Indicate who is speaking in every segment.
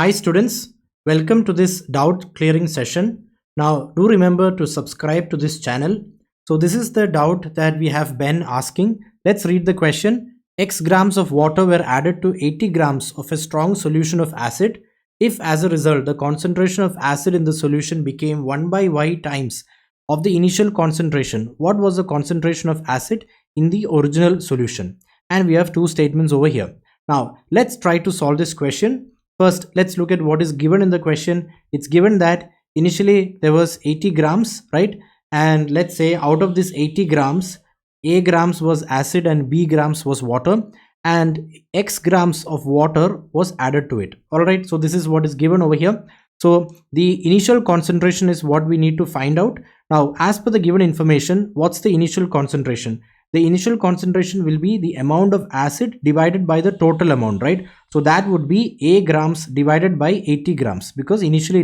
Speaker 1: Hi students, welcome to this doubt clearing session. Now do remember to subscribe to this channel. So this is the doubt that we have been asking. Let's read the question. X grams of water were added to 80 grams of a strong solution of acid. If as a result the concentration of acid in the solution became 1 by y times of the initial concentration, what was the concentration of acid in the original solution? And we have two statements over here. Now let's try to solve this question. First, let's look at what is given in the question. It's given that initially there was 80 grams, right? And let's say out of this 80 grams, A grams was acid and B grams was water, and X grams of water was added to it. All right, so this is what is given over here. So the initial concentration is what we need to find out. Now, as per the given information, what's the initial concentration? The initial concentration will be the amount of acid divided by the total amount, right? So that would be A grams divided by 80 grams, because initially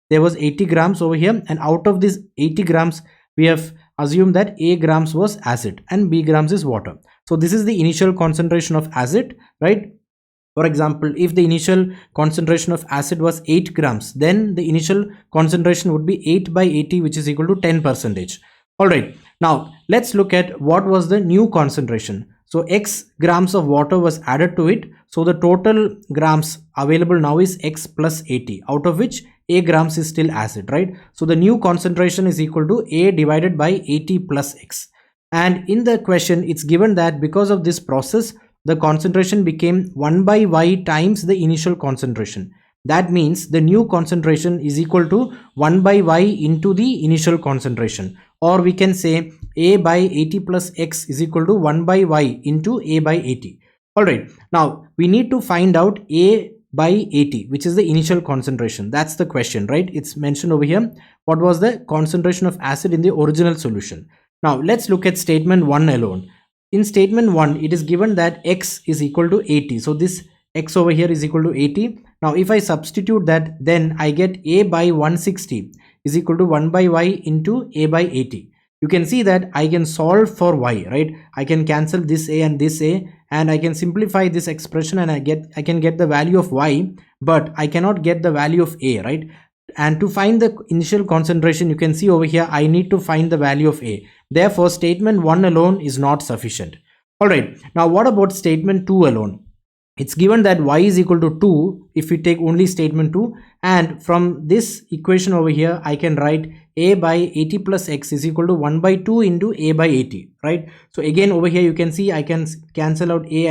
Speaker 1: there was 80 grams over here, and out of this 80 grams we have assumed that A grams was acid and B grams is water. So this is the initial concentration of acid, right? For example, if the initial concentration of acid was 8 grams, then the initial concentration would be 8 by 80, which is equal to 10%. All right, now let's look at what was the new concentration. So X grams of water was added to it. So the total grams available now is X plus 80, out of which A grams is still acid, right? So the new concentration is equal to A divided by 80 plus X. And in the question, it's given that because of this process, the concentration became 1 by Y times the initial concentration. That means the new concentration is equal to 1 by Y into the initial concentration. Or we can say A by 80 plus X is equal to 1 by Y into A by 80. Alright, now we need to find out A by 80, which is the initial concentration. That's the question, right? It's mentioned over here. What was the concentration of acid in the original solution? Now let's look at statement 1 alone. In statement 1, it is given that X is equal to 80. So this X over here is equal to 80. Now if I substitute that, then I get A by 160 is equal to 1 by Y into A by 80. You can see that I can solve for Y, right? I can cancel this A and this A, and I can simplify this expression, and I can get the value of Y, but I cannot get the value of A, right? And to find the initial concentration, you can see over here, I need to find the value of A. Therefore, statement 1 alone is not sufficient. All right, now what about statement 2 alone? It's given that Y is equal to 2 if we take only statement 2, and from this equation over here I can write A by 80 plus X is equal to 1 by 2 into A by 80, right? So again over here you can see I can cancel out A,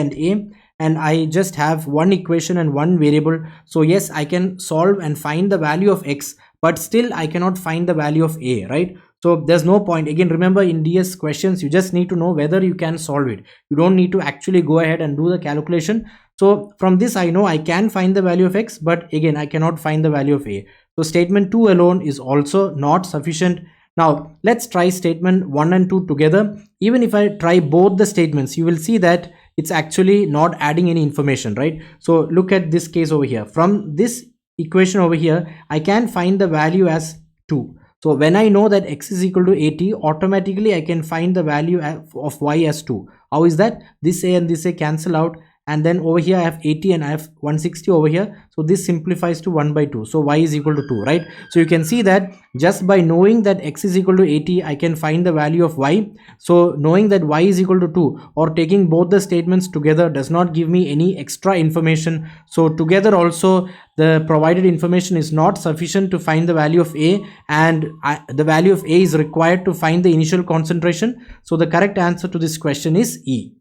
Speaker 1: and I just have one equation and one variable. So yes, I can solve and find the value of X, but still I cannot find the value of A, right? So there's no point. Again, remember, in DS questions you just need to know whether you can solve it. You don't need to actually go ahead and do the calculation. So from this I know I can find the value of X, but again I cannot find the value of A. So statement 2 alone is also not sufficient. Now let's try statement 1 and 2 together. Even if I try both the statements, you will see that it's actually not adding any information, right? So look at this case over here. From this equation over here, I can find the value as 2. So when I know that X is equal to 80, automatically I can find the value of Y as 2. How is that? This A and this A cancel out, and then over here I have 80 and I have 160 over here. So this simplifies to 1 by 2. So Y is equal to 2, right? So you can see that just by knowing that X is equal to 80, I can find the value of Y. So knowing that Y is equal to 2 or taking both the statements together does not give me any extra information. So together also the provided information is not sufficient to find the value of A, and the value of A is required to find the initial concentration. So the correct answer to this question is E.